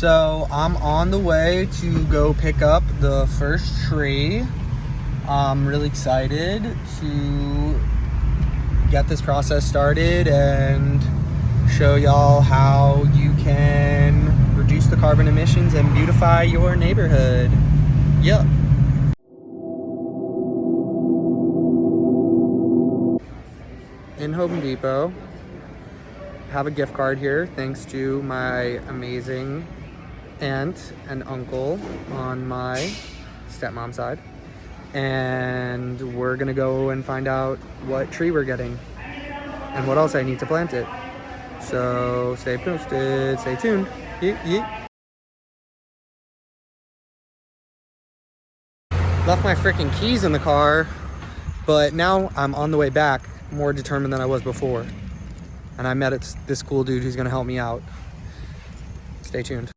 So I'm on the way to go pick up the first tree. I'm really excited to get this process started and show y'all how you can reduce the carbon emissions and beautify your neighborhood. Yep. In Home Depot, have a gift card here thanks to my amazing aunt and uncle on my stepmom's side, and we're gonna go and find out what tree we're getting and what else I need to plant it. So stay posted, stay tuned. Yeet, yeet. Left my freaking keys in the car, but now I'm on the way back more determined than I was before, and I met this cool dude who's gonna help me out. Stay tuned.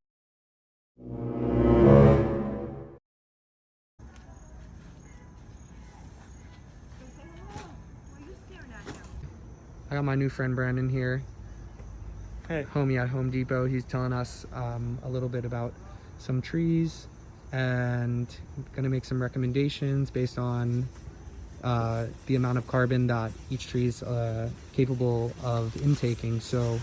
I got my new friend Brandon here. Hey. Homie at Home Depot. He's telling us a little bit about some trees and gonna make some recommendations based on the amount of carbon that each tree is capable of intaking. So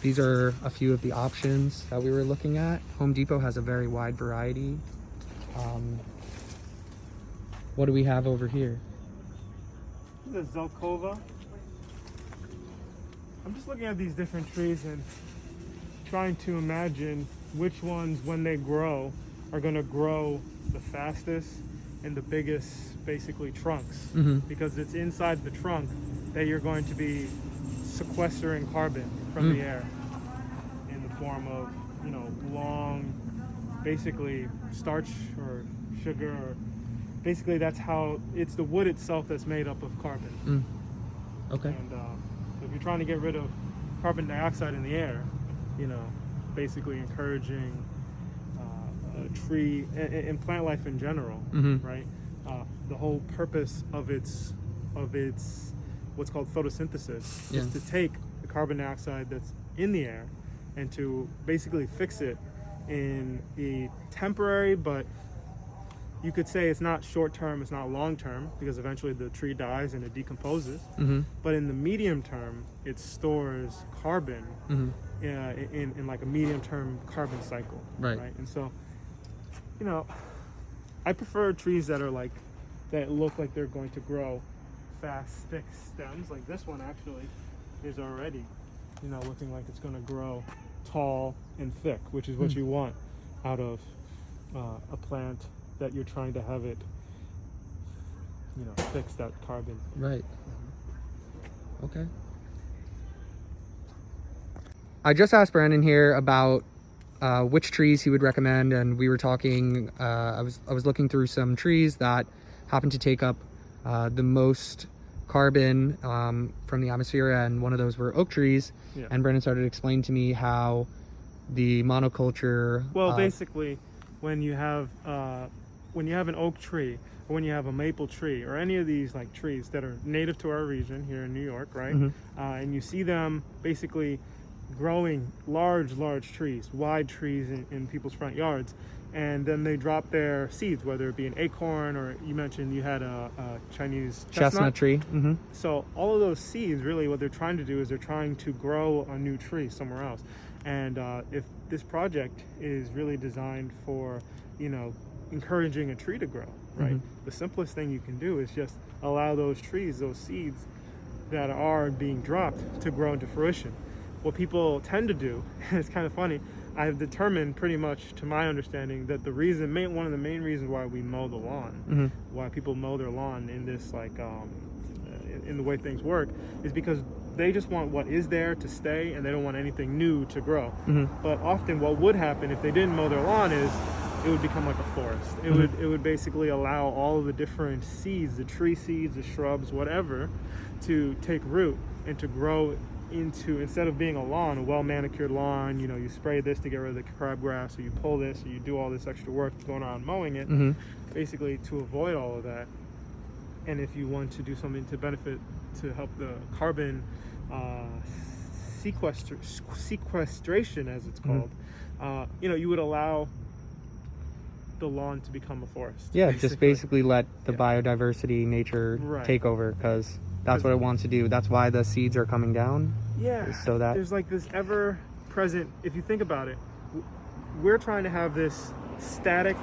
these are a few of the options that we were looking at. Home Depot has a very wide variety. What do we have over here? The Zelkova. I'm just looking at these different trees and trying to imagine which ones, when they grow, are going to grow the fastest and the biggest, basically, trunks. Because it's inside the trunk that you're going to be sequestering carbon from the air in the form of, you know, long, basically starch or sugar, or basically that's how it's the wood itself that's made up of carbon. Okay. And if you're trying to get rid of carbon dioxide in the air, you know, basically encouraging a tree and plant life in general, right? The whole purpose of its what's called photosynthesis is to take the carbon dioxide that's in the air and to basically fix it in a temporary, but you could say it's not short term, it's not long term, because eventually the tree dies and it decomposes. But in the medium term, it stores carbon in like a medium term carbon cycle. Right. And so, you know, I prefer trees that are like, that look like they're going to grow fast, thick stems. Like this one actually is already, you know, looking like it's going to grow tall and thick, which is what you want out of a plant that you're trying to have it, you know, fix that carbon. Right. Okay. I just asked Brandon here about which trees he would recommend, and we were talking. I was looking through some trees that happen to take up the most carbon from the atmosphere, and one of those were oak trees. Yeah. And Brandon started explaining to me how the monoculture. Well, basically, when you have an oak tree, or when you have a maple tree, or any of these like trees that are native to our region here in New York, right? And you see them basically growing large trees, wide trees in people's front yards, and then they drop their seeds, whether it be an acorn, or you mentioned you had a Chinese chestnut tree. So all of those seeds, really what they're trying to do is they're trying to grow a new tree somewhere else. And if this project is really designed for, you know, encouraging a tree to grow, right? The simplest thing you can do is just allow those trees, those seeds that are being dropped, to grow into fruition. What people tend to do, and it's kind of funny, I've determined pretty much, to my understanding, that one of the main reasons why we mow the lawn, why people mow their lawn in this, like, in the way things work, is because they just want what is there to stay, and they don't want anything new to grow. But often what would happen if they didn't mow their lawn is it would become like a forest. It would basically allow all of the different seeds, the tree seeds, the shrubs, whatever, to take root and to grow into, instead of being a lawn, a well-manicured lawn, you know, you spray this to get rid of the crabgrass, or you pull this, or you do all this extra work going around mowing it, basically to avoid all of that. And if you want to do something to benefit, to help the carbon sequestration, as it's called, you know, you would allow the lawn to become a forest. Yeah, just basically let the biodiversity, nature take over, because that's what it wants to do. That's why the seeds are coming down. Yeah, so that there's like this ever present, if you think about it, we're trying to have this static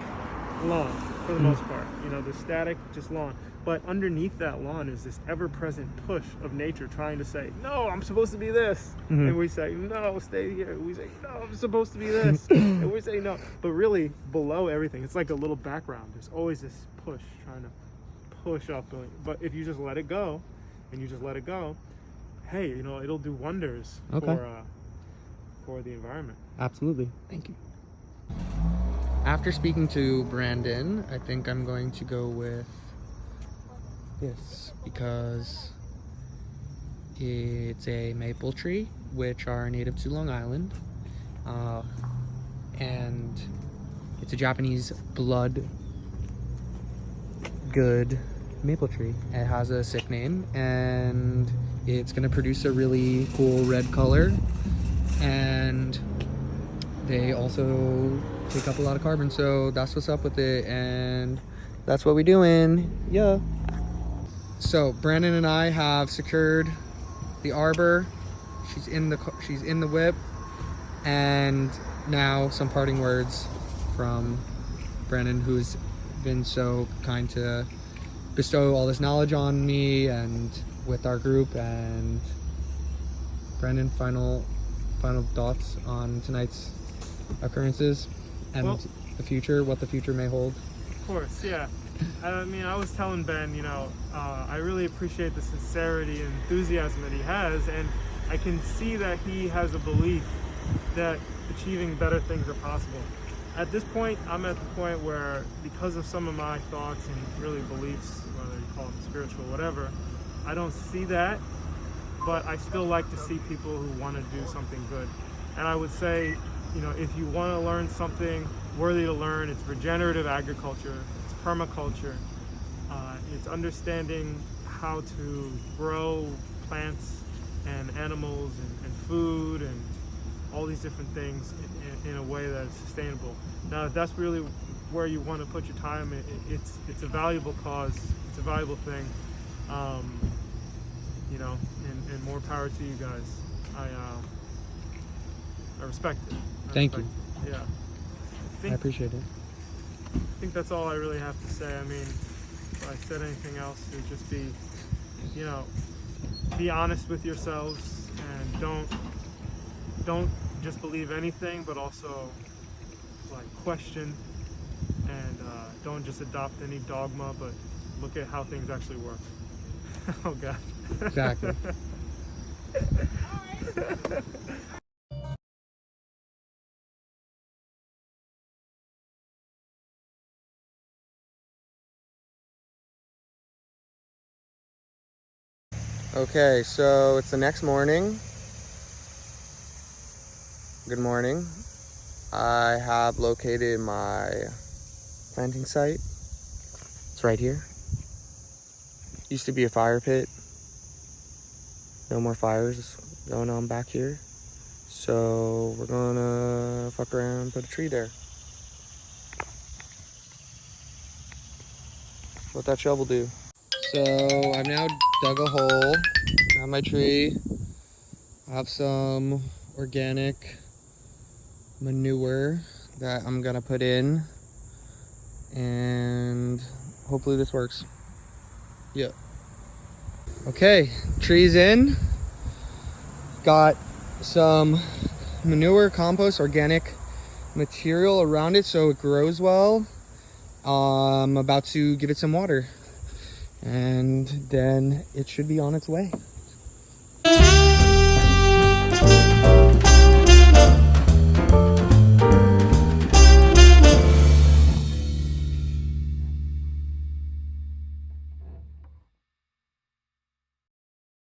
lawn for the most part, you know, the static just lawn, but underneath that lawn is this ever-present push of nature trying to say, no, I'm supposed to be this, and we say, no, stay here. We say, no, I'm supposed to be this, and we say no. But really, below everything, it's like a little background. There's always this push trying to push up, but if you just let it go, and you just let it go, hey, you know, it'll do wonders for the environment. Absolutely. Thank you. After speaking to Brandon, I think I'm going to go with this, because it's a maple tree, which are native to Long Island, and it's a Japanese blood good maple tree. It has a sick name, and it's going to produce a really cool red color, and they also take up a lot of carbon, so that's what's up with it, and that's what we're doing. Yeah. So Brandon and I have secured the arbor. She's in the whip, and now some parting words from Brandon, who's been so kind to bestow all this knowledge on me and with our group. And Brandon, final thoughts on tonight's occurrences and the future, what the future may hold. Of course, yeah. I mean, I was telling Ben, you know, I really appreciate the sincerity and enthusiasm that he has, and I can see that he has a belief that achieving better things are possible. At this point, I'm at the point where, because of some of my thoughts and really beliefs, whether you call them spiritual, whatever, I don't see that, but I still like to see people who want to do something good. And I would say, you know, if you want to learn something worthy to learn, it's regenerative agriculture, it's permaculture, it's understanding how to grow plants and animals and food and all these different things in a way that is sustainable. Now, if that's really where you want to put your time, it's a valuable cause, it's a valuable thing, you know, and more power to you guys. I respect it. Thank you. Yeah. I appreciate it. I think that's all I really have to say. I mean, if I said anything else, it would just be, you know, be honest with yourselves, and don't just believe anything, but also like question, and don't just adopt any dogma, but look at how things actually work. Oh God. Exactly. Okay, so it's the next morning. Good morning. I have located my planting site. It's right here. Used to be a fire pit. No more fires going on back here. So we're gonna fuck around and put a tree there. What that shovel do? So I've now dug a hole. I have my tree. I have some organic manure that I'm gonna put in, and hopefully this works. Yeah. Okay, tree's in. Got some manure, compost, organic material around it so it grows well. I'm about to give it some water, and then it should be on its way.